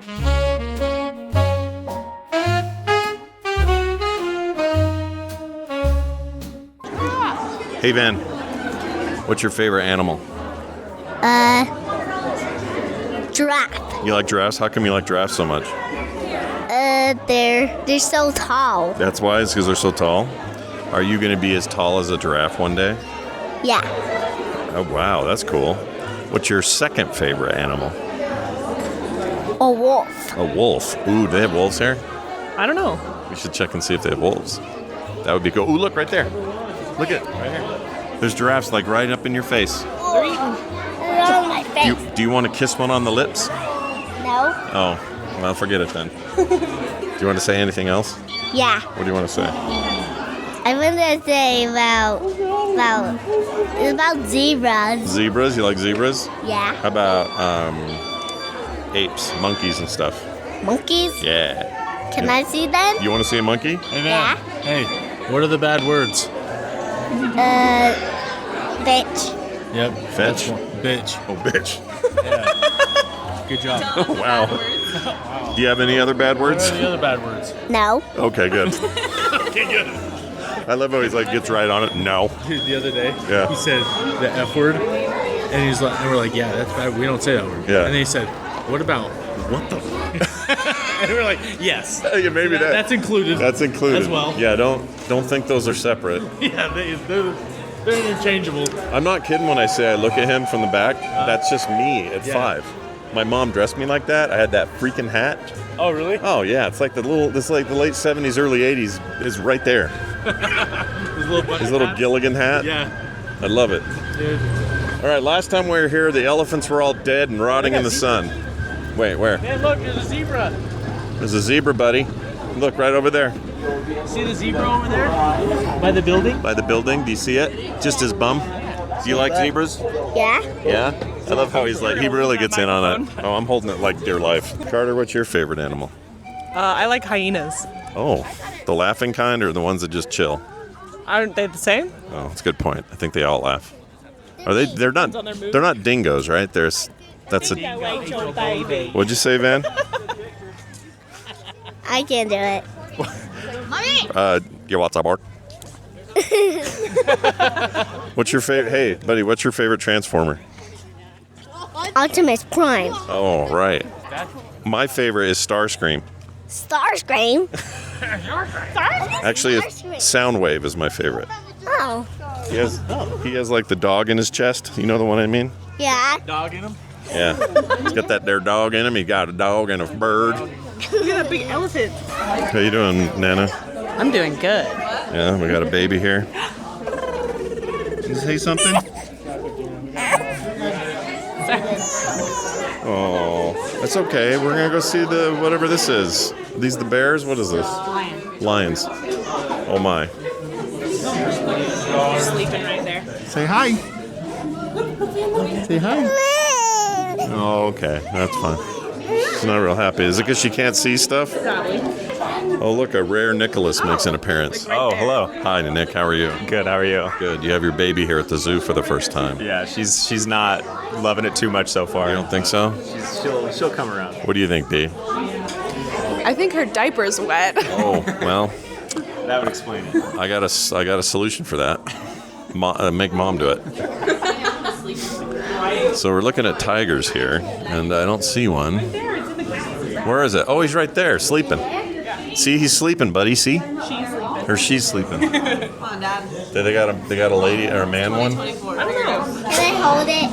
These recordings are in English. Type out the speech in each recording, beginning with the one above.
Hey, Van. What's your favorite animal? Giraffe. You like giraffes? How come you like giraffes so much? They're so tall. That's why? It's because they're so tall? Are you going to be as tall as a giraffe one day? Yeah. Oh, wow. That's cool. What's your second favorite animal? A wolf. A wolf. Ooh, do they have wolves here? I don't know. We should check and see if they have wolves. That would be cool. Ooh, look right there. Look at right here. There's giraffes like right up in your face. They're eating. They're on my face. Do you want to kiss one on the lips? No. Oh, well, forget it then. Do you want to say anything else? Yeah. What do you want to say? I want to say about zebras. Zebras? You like zebras? Yeah. How about apes, monkeys and stuff? Monkeys? Yeah. Can I see them? You want to see a monkey? Hey, man. Yeah. Hey, what are the bad words? Bitch. Yep. Fetch? Bitch. Oh, bitch. Good job. Oh, wow. Do you have any other bad What words? are the other bad words? No. Okay, good. Okay, good. I love how he's like gets right on it. No. Dude, the other day, Yeah. he said the F word, and he's like, and we're like, yeah, that's bad. We don't say that word. Yeah. And then he said, what about what the? And we're like, yes. Yeah, maybe that. That's included. That's included as well. Yeah, don't think those are separate. Yeah, they're interchangeable. I'm not kidding when I say I look at him from the back. That's just me at Yeah. 5. My mom dressed me like that. I had that freaking hat. Oh, really? Oh yeah, it's like the late 70s, early 80s is right there. His little Gilligan hat. Yeah. I love it. Dude. All right, last time we were here, the elephants were all dead and rotting in the sun. Wait, where? Man, look, there's a zebra. There's a zebra, buddy. Look right over there See the zebra over there? By the building? by the building. Do you see it? Just his bum. Do you like zebras? Yeah. Yeah? I love how he's like, he really gets in on it. Oh, I'm holding it like dear life. Carter, what's your favorite animal? I like hyenas. Oh, the laughing kind or the ones that just chill? Aren't they the same? Oh, that's a good point. I think they all laugh. Are they? They're not. on their mood. They're not dingoes, right? That's a. Baby. What'd you say, Van? I can do it. Yeah, what's up, Art? What's your favorite? Hey, buddy, what's your favorite Transformer? Optimus Prime. Oh, right. My favorite is Starscream. Starscream. Actually, Soundwave is my favorite. Oh. He has like the dog in his chest. You know the one I mean? Yeah. Dog in him? Yeah. He's got that there dog in him. He got a dog and a bird. Look at that big elephant. How you doing, Nana? I'm doing good. Yeah, we got a baby here. Did you say something? Oh, that's okay. We're gonna go see the whatever this is. Are these the bears? What is this? Lions. Oh my. Sleeping right there. Say hi. Say hi. Oh, okay. That's fine. She's not real happy. Is it because she can't see stuff? Probably. Oh, look, a rare Nicholas makes an appearance. Oh, hello. Hi, Nick. How are you? Good. How are you? Good. You have your baby here at the zoo for the first time. Yeah, she's not loving it too much so far. You don't think so? She'll come around. What do you think, B? I think her diaper's wet. Oh, well, That would explain it. I got a solution for that. Make mom do it. So we're looking at tigers here, and I don't see one. Where is it? Oh, he's right there, sleeping. See, he's sleeping, buddy. See? She's sleeping. Or she's sleeping. Come on, Dad. They got a lady or a man one. You I don't know. Can I hold it?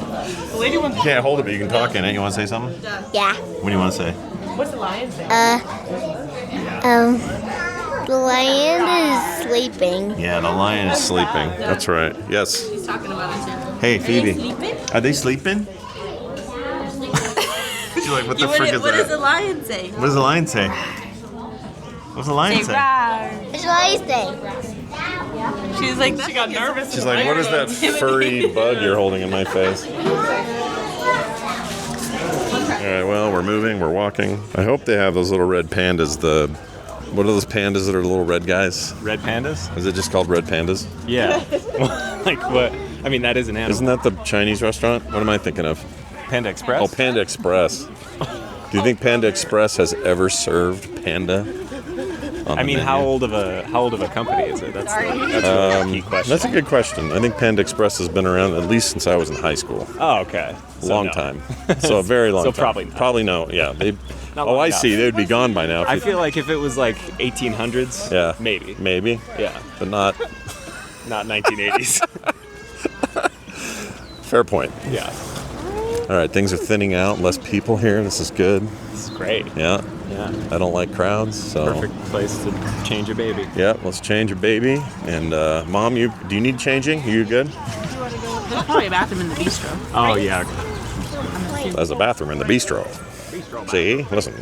The lady one's. can't hold it, but you can talk in it. You want to say something? Yeah. What do you want to say? What's the lion say? The lion is sleeping. Yeah, the lion is sleeping. That's right. Yes. He's talking about it too. Hey, Phoebe. Are they sleeping? She's like, what the frick is What does that? the lion say? What does the lion say? What's the lion say? It's what I say. She's like, She got nervous. She's like, what is that furry bug you're holding in my face? All right, well, we're moving, we're walking. I hope they have those little red pandas. What are those pandas that are little red guys? Red pandas? Is it just called red pandas? Yeah. Like what? I mean, that is an animal. Isn't that the Chinese restaurant? What am I thinking of? Panda Express? Oh, Panda Express. Do you think Panda Express has ever served Panda? I mean, how old of a company is it? That's a key question. That's a good question. I think Panda Express has been around at least since I was in high school. Oh, okay. Long no. time. So a very long So time. probably not. Probably no. Yeah. Not Oh, long I enough. see. They'd be gone by now. I feel like if it was like 1800s, Yeah. maybe. Maybe. Yeah, But not. not 1980s. Fair point. Yeah, All right. Things are thinning out. Less people here. This is good. it's great. Yeah. Yeah, I don't like crowds. So. perfect place to change a baby. Yeah. Let's change a baby. And Mom, do you need changing? Are you good? There's probably a bathroom in the bistro. Oh yeah, There's a bathroom in the bistro. See? Listen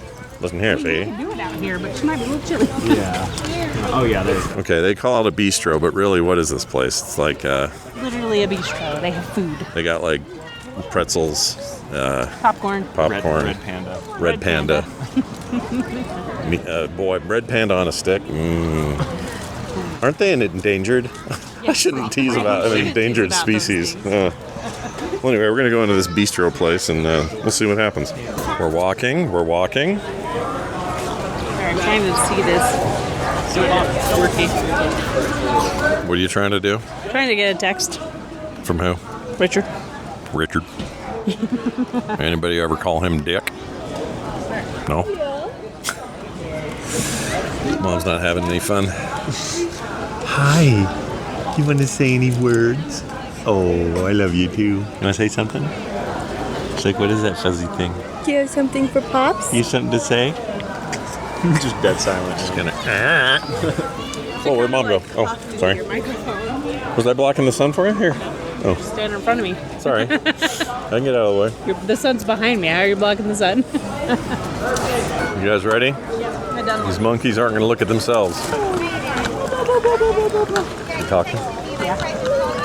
here. See? Do it out here, but she might be a little chilly. yeah. Oh yeah, there's. Okay, they call it a bistro, but really, what is this place? It's like Literally a bistro. They have food. they got like pretzels, Popcorn. popcorn, Red Panda. Red Panda. Boy, Red Panda on a stick. Aren't they endangered? I shouldn't tease about an endangered species. Well, anyway, we're gonna go into this bistro place and we'll see what happens. We're walking. I'm trying to see this. So it's working. What are you trying to do? Trying to get a text. From who? Richard. Richard. Anybody ever call him Dick? No? Mom's not having any fun. Hi. You want to say any words? Oh, I love you too. You want to say something? It's like, what is that fuzzy thing? Do you have something for Pops? You something to say? Just dead silent. Just gonna. Oh, where'd Mom go? Oh, sorry. Your microphone. Was I blocking the sun for you? Here. Oh, Stand in front of me. sorry. I can get out of the way. The sun's behind me. How are you blocking the sun? You guys ready? I done These monkeys aren't going to look at themselves. You talking?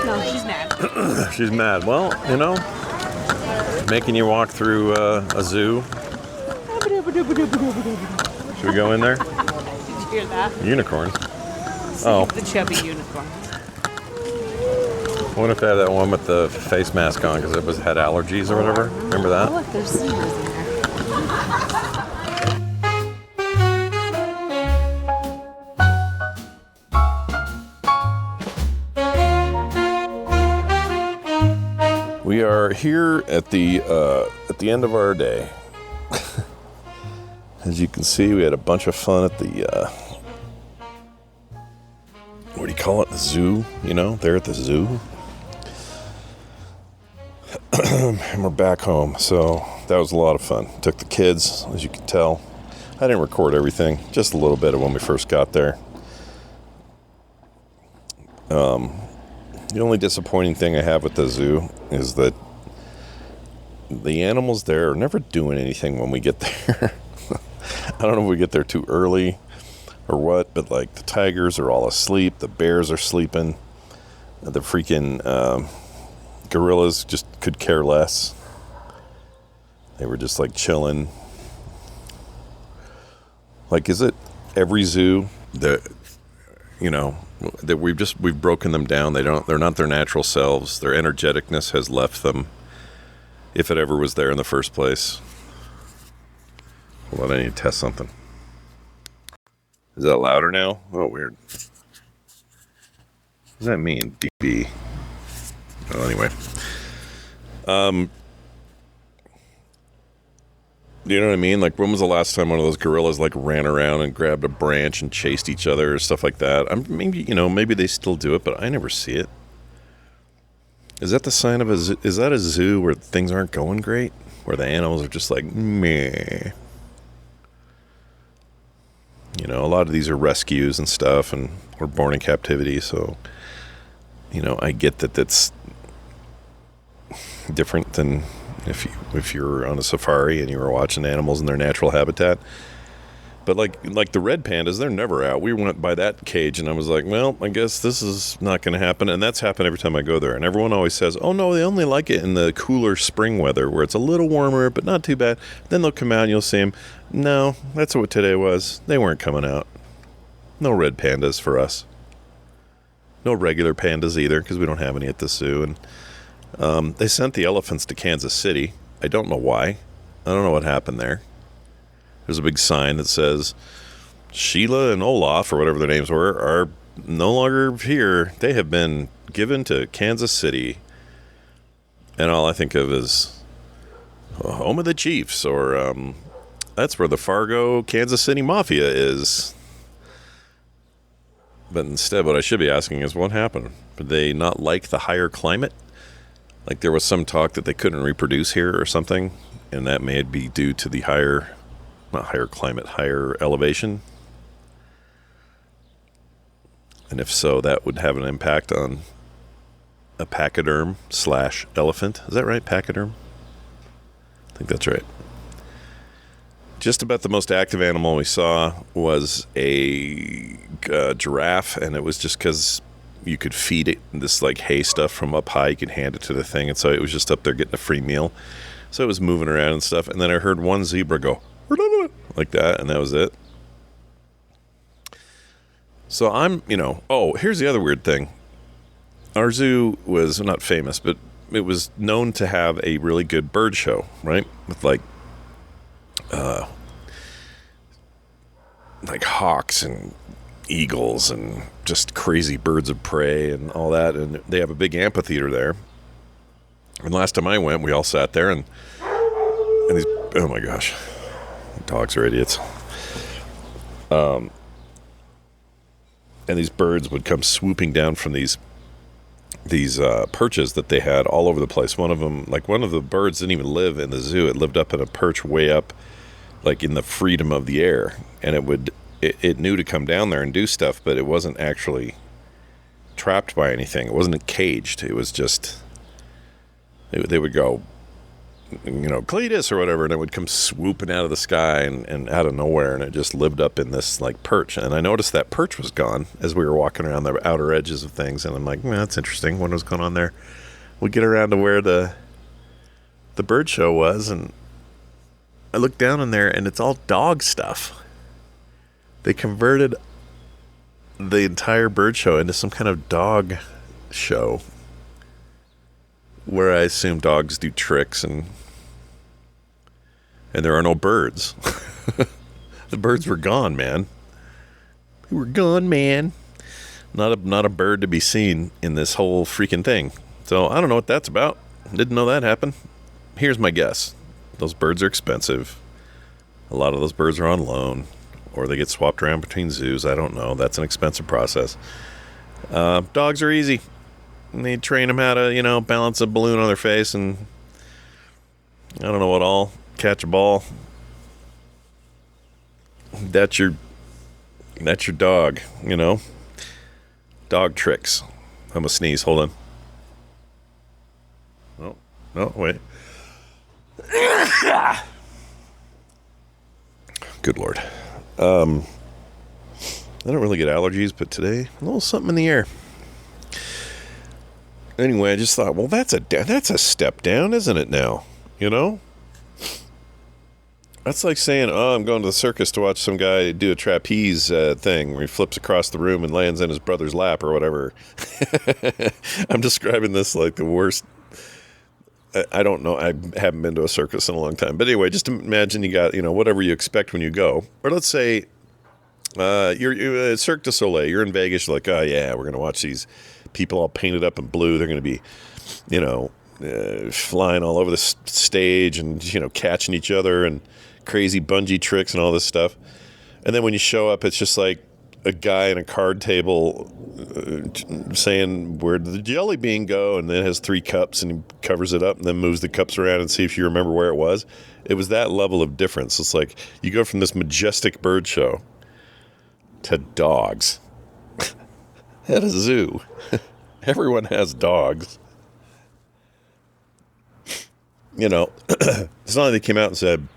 No, she's mad. She's mad. Well, you know, making you walk through a zoo. Should we go in there? Did you hear that? Unicorn. Oh, The chubby unicorn. what if they had that one with the face mask on because it had allergies or whatever? Remember that? Look, there's zebras in there. We are here at the end of our day. As you can see, we had a bunch of fun at the what do you call it? The zoo, you know, there at the zoo. And we're back home, so that was a lot of fun. Took the kids, as you can tell. I didn't record everything, just a little bit of when we first got there. The only disappointing thing I have with the zoo is that the animals there are never doing anything when we get there. I don't know if we get there too early or what, but like the tigers are all asleep, the bears are sleeping, the freaking gorillas just could care less. They were just like chilling. Like, is it every zoo that, you know, that we've broken them down? They're not their natural selves. Their energeticness has left them, if it ever was there in the first place. Hold on, I need to test something. Is that louder now? Oh, weird. What does that mean? dB. Well, anyway. You know what I mean? Like, when was the last time one of those gorillas like ran around and grabbed a branch and chased each other or stuff like that? Maybe they still do it, but I never see it. Is that the sign of a zoo? Is that a zoo where things aren't going great? Where the animals are just like, meh. You know, a lot of these are rescues and stuff, and were born in captivity, so, you know, I get that that's different than if you're on a safari and you were watching animals in their natural habitat. But like the red pandas, they're never out. We went by that cage and I was like, well, I guess this is not going to happen. And that's happened every time I go there. And everyone always says, oh no, they only like it in the cooler spring weather where it's a little warmer, but not too bad. Then they'll come out and you'll see them. No, that's what today was. They weren't coming out. No red pandas for us. No regular pandas either, because we don't have any at the zoo. And they sent the elephants to Kansas City. I don't know why. I don't know what happened there. There's a big sign that says Sheila and Olaf, or whatever their names were, are no longer here. They have been given to Kansas City. And all I think of is home of the Chiefs, or that's where the Fargo, Kansas City Mafia is. But instead, what I should be asking is what happened? Did they not like the higher climate? Like there was some talk that they couldn't reproduce here or something, and that may be due to the not higher climate, higher elevation. And if so, that would have an impact on a pachyderm / elephant. Is that right? Pachyderm? I think that's right. Just about the most active animal we saw was a giraffe, and it was just because you could feed it this like hay stuff from up high. You could hand it to the thing, and so it was just up there getting a free meal. So it was moving around and stuff, and then I heard one zebra go like that, and that was it. So I'm, here's the other weird thing. Our zoo was not famous, but it was known to have a really good bird show, right? With like hawks and eagles and just crazy birds of prey and all that. And they have a big amphitheater there. And last time I went, we all sat there and these, oh my gosh, dogs are idiots. And these birds would come swooping down from these perches that they had all over the place. One of the birds didn't even live in the zoo. It lived up in a perch way up, like in the freedom of the air. And it knew to come down there and do stuff, but it wasn't actually trapped by anything. It wasn't caged. It was just, they would go, Cletus or whatever, and it would come swooping out of the sky and out of nowhere, and it just lived up in this like perch. And I noticed that perch was gone as we were walking around the outer edges of things, and I'm like, that's interesting. What was going on there? We get around to where the bird show was, and I look down in there, and it's all dog stuff. They converted the entire bird show into some kind of dog show, where I assume dogs do tricks and there are no birds. The birds were gone, man. They were gone, man. Not a bird to be seen in this whole freaking thing. So I don't know what that's about. Didn't know that happened. Here's my guess. Those birds are expensive. A lot of those birds are on loan, or they get swapped around between zoos. I don't know. That's an expensive process. Dogs are easy. And they train them how to, balance a balloon on their face and I don't know what all. Catch a ball. That's your dog, Dog tricks. I'm gonna sneeze. Hold on. Oh, wait. Good Lord. I don't really get allergies, but today, a little something in the air. Anyway, I just thought, well, that's a step down, isn't it now? That's like saying, I'm going to the circus to watch some guy do a trapeze thing where he flips across the room and lands in his brother's lap or whatever. I'm describing this like the worst. I don't know. I haven't been to a circus in a long time. But anyway, just imagine you got, whatever you expect when you go. Or let's say you're at Cirque du Soleil. You're in Vegas. You're like, oh, yeah, we're going to watch these people all painted up in blue. They're going to be, flying all over the stage and, catching each other and crazy bungee tricks and all this stuff. And then when you show up, it's just like a guy in a card table saying, where did the jelly bean go? And then it has 3 cups and he covers it up and then moves the cups around and see if you remember where it was. It was that level of difference. It's like you go from this majestic bird show to dogs at a zoo. Everyone has dogs. It's not like they came out and said,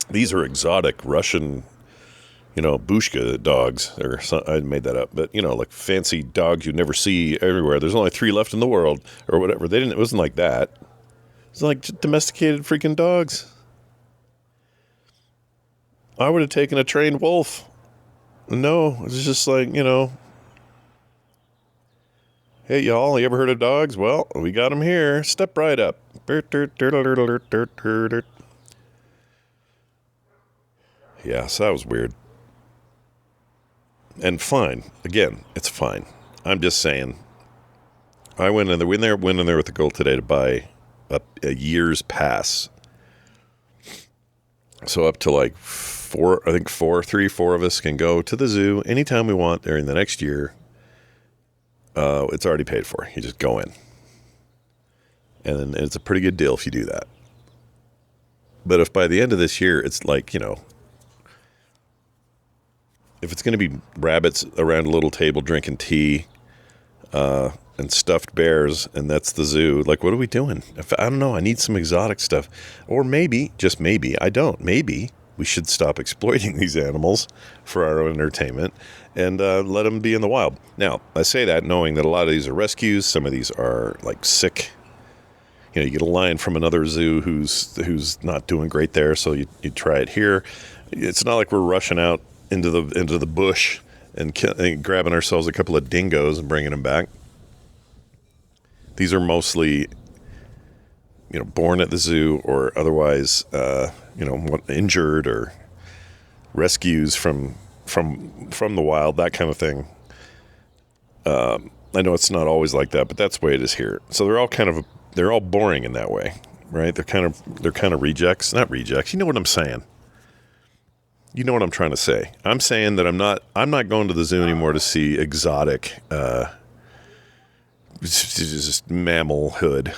these are exotic Russian, Bushka dogs. Or I made that up. But, like fancy dogs you never see everywhere. There's only 3 left in the world or whatever. It wasn't like that. It was like just domesticated freaking dogs. I would have taken a trained wolf. No, it was just like, hey, y'all, you ever heard of dogs? Well, we got them here. Step right up. Yeah, so that was weird. And fine. Again, it's fine. I'm just saying. I went in there with the goal today to buy a year's pass. So up to like four of us can go to the zoo anytime we want during the next year. It's already paid for. You just go in. And it's a pretty good deal if you do that. But if by the end of this year, it's like, if it's going to be rabbits around a little table drinking tea and stuffed bears, and that's the zoo, like, what are we doing? I don't know. I need some exotic stuff. Or maybe, just maybe, maybe we should stop exploiting these animals for our own entertainment and let them be in the wild. Now, I say that knowing that a lot of these are rescues. Some of these are, like, sick. You get a lion from another zoo who's not doing great there, so you try it here. It's not like we're rushing out into the bush and grabbing ourselves a couple of dingoes and bringing them back. These are mostly, born at the zoo or otherwise, injured or rescues from the wild, that kind of thing. I know it's not always like that, but that's the way it is here. So they're all boring in that way, right? They're kind of rejects, not rejects. You know what I'm saying? You know what I'm trying to say. I'm saying that I'm not going to the zoo anymore to see exotic, just mammalhood.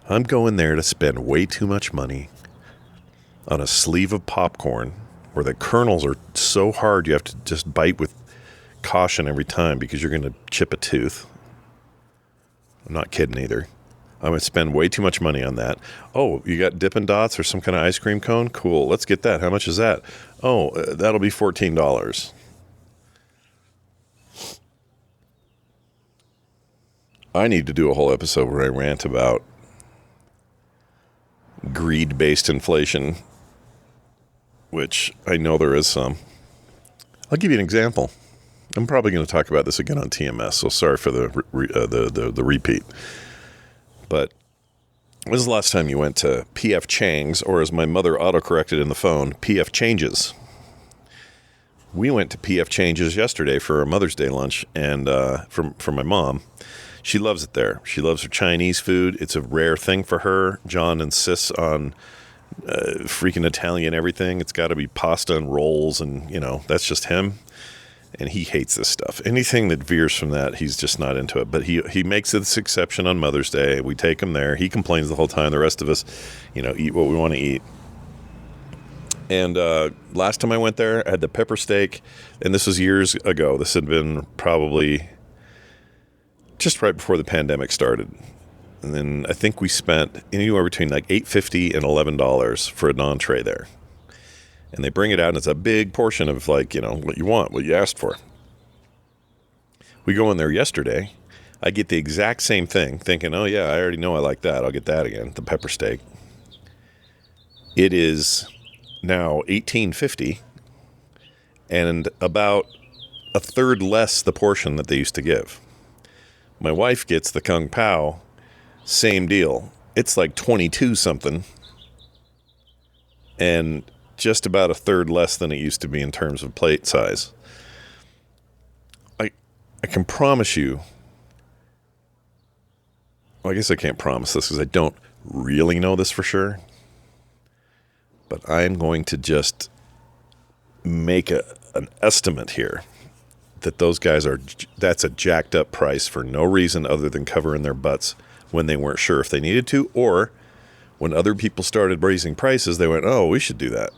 I'm going there to spend way too much money on a sleeve of popcorn where the kernels are so hard you have to just bite with caution every time because you're going to chip a tooth. I'm not kidding either. I'm going to spend way too much money on that. Oh, you got Dippin' Dots or some kind of ice cream cone? Cool. Let's get that. How much is that? Oh, that'll be $14. I need to do a whole episode where I rant about greed-based inflation, which I know there is some. I'll give you an example. I'm probably going to talk about this again on TMS, so sorry for the repeat. But when was the last time you went to P.F. Chang's, or as my mother autocorrected in the phone, P.F. Changes? We went to P.F. Changes yesterday for a Mother's Day lunch, and from my mom. She loves it there. She loves her Chinese food. It's a rare thing for her. John insists on freaking Italian everything. It's got to be pasta and rolls, and, that's just him. And he hates this stuff. Anything that veers from that, he's just not into it. But he makes this exception on Mother's Day. We take him there. He complains the whole time. The rest of us, eat what we want to eat. And last time I went there, I had the pepper steak. And this was years ago. This had been probably just right before the pandemic started. And then I think we spent anywhere between like $8.50 and $11 for an entree there. And they bring it out, and it's a big portion of, like, what you want, what you asked for. We go in there yesterday. I get the exact same thing, thinking, oh, yeah, I already know I like that. I'll get that again, the pepper steak. It is now $18.50 and about a third less the portion that they used to give. My wife gets the Kung Pao, same deal. It's like 22 something. And just about a third less than it used to be in terms of plate size. I can promise you, well, I guess I can't promise this because I don't really know this for sure, but I'm going to just make an estimate here that those guys that's a jacked up price for no reason other than covering their butts when they weren't sure if they needed to, or when other people started raising prices, they went, oh, we should do that.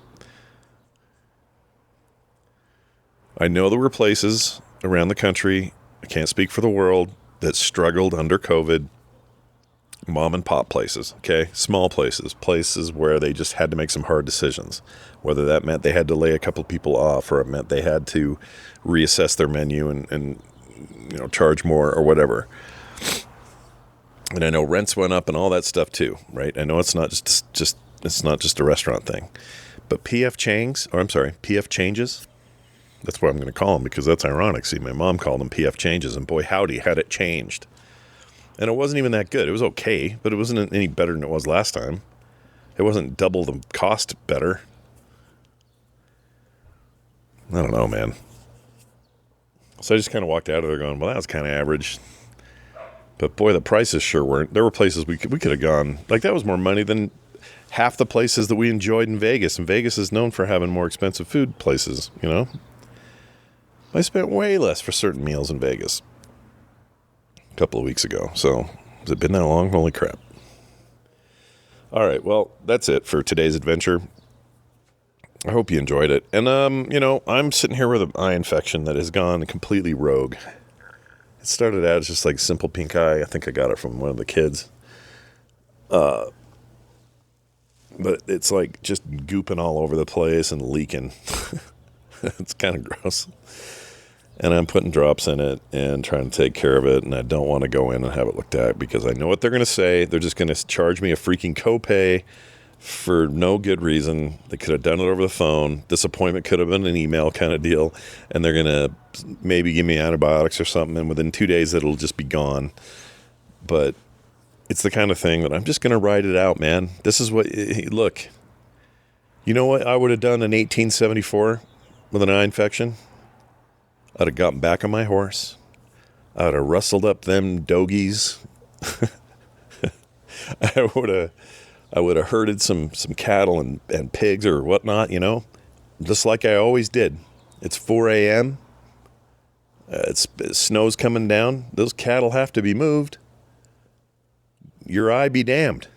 I know there were places around the country, I can't speak for the world, that struggled under COVID. Mom and pop places, okay? Small places where they just had to make some hard decisions. Whether that meant they had to lay a couple people off, or it meant they had to reassess their menu and charge more or whatever. And I know rents went up and all that stuff too, right? I know it's not just a restaurant thing. But P.F. Changes, that's what I'm going to call them because that's ironic. See, my mom called them P.F. Changes, and boy, howdy, had it changed. And it wasn't even that good. It was okay, but it wasn't any better than it was last time. It wasn't double the cost better. I don't know, man. So I just kind of walked out of there going, well, that was kind of average. But boy, the prices sure weren't. There were places we could have gone. Like, that was more money than half the places that we enjoyed in Vegas. And Vegas is known for having more expensive food places, you know? I spent way less for certain meals in Vegas a couple of weeks ago. So, has it been that long? Holy crap. All right, well, that's it for today's adventure. I hope you enjoyed it. And, you know, I'm sitting here with an eye infection that has gone completely rogue. It started out as just like simple pink eye. I think I got it from one of the kids. But it's like just gooping all over the place and leaking. It's kind of gross. And I'm putting drops in it and trying to take care of it. And I don't want to go in and have it looked at because I know what they're going to say. They're just going to charge me a freaking copay for no good reason. They could have done it over the phone. This appointment could have been an email kind of deal. And they're going to maybe give me antibiotics or something. And within 2 days, it'll just be gone. But it's the kind of thing that I'm just going to ride it out, man. This is what, look, you know what I would have done in 1874 with an eye infection? I'd have gotten back on my horse. I'd have rustled up them dogies. I would have herded some cattle and pigs or whatnot, you know, just like I always did. It's 4 a.m. Snow's coming down. Those cattle have to be moved. Your eye be damned.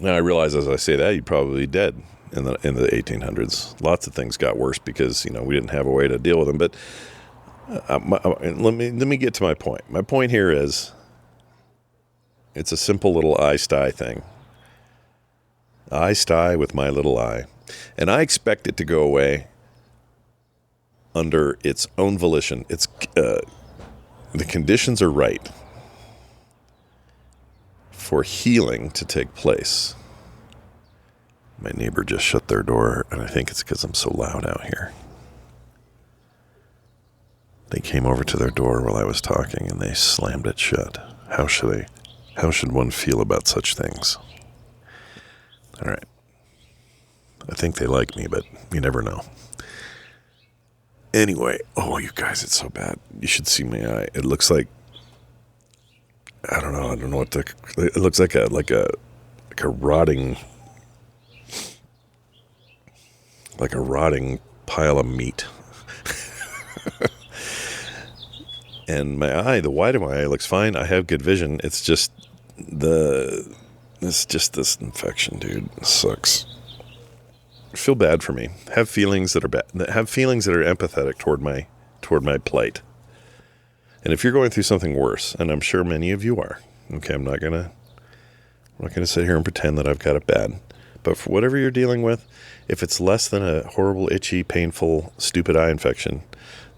Now I realize as I say that, you'd probably be dead in the 1800s. Lots of things got worse because, you know, we didn't have a way to deal with them. But let me get to my point. My point here is, it's a simple little eye sty thing. Eye sty with my little eye. And I expect it to go away under its own volition. It's the conditions are right for healing to take place. My neighbor just shut their door, and I think it's because I'm so loud out here. They came over to their door while I was talking, and they slammed it shut. How should one feel about such things? All right. I think they like me, but you never know. Anyway, oh, you guys, it's so bad. You should see my eye. It looks like, I don't know what it looks like a rotting pile of meat. And my eye, the white of my eye looks fine. I have good vision. It's just this infection, dude. It sucks. I feel bad for me. Have feelings that are bad. Have feelings that are empathetic toward my plight. And if you're going through something worse, and I'm sure many of you are, okay, I'm not gonna sit here and pretend that I've got it bad. But for whatever you're dealing with, if it's less than a horrible, itchy, painful, stupid eye infection,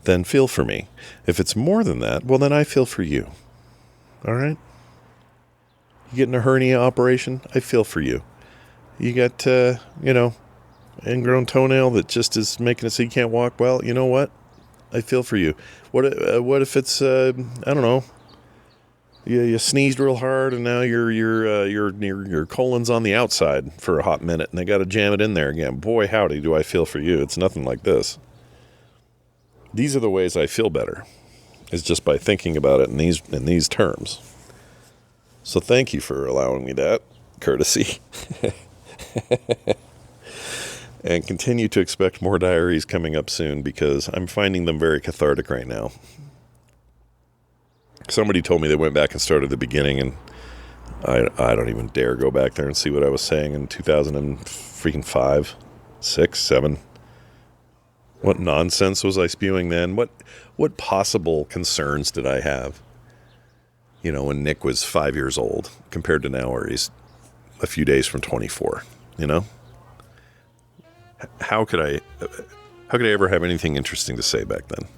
then feel for me. If it's more than that, well, then I feel for you. All right? You getting a hernia operation? I feel for you. You got, ingrown toenail that just is making it so you can't walk well? You know what? I feel for you. What if it's, I don't know, you sneezed real hard and now your colon's on the outside for a hot minute and they got to jam it in there again. Boy, howdy, do I feel for you. It's nothing like this. These are the ways I feel better, is just by thinking about it in these terms. So thank you for allowing me that courtesy. And continue to expect more diaries coming up soon because I'm finding them very cathartic right now. Somebody told me they went back and started at the beginning, and I don't even dare go back there and see what I was saying in 2005, 6, 7. What nonsense was I spewing then? What possible concerns did I have? You know, when Nick was 5 years old compared to now where he's a few days from 24, you know? How could I ever have anything interesting to say back then?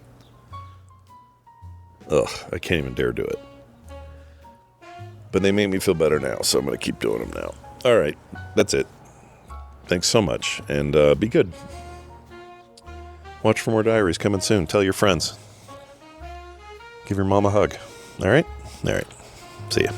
Ugh, I can't even dare do it. But they made me feel better now, so I'm going to keep doing them now. All right, that's it. Thanks so much, and be good. Watch for more diaries coming soon. Tell your friends. Give your mom a hug. All right? All right. See ya.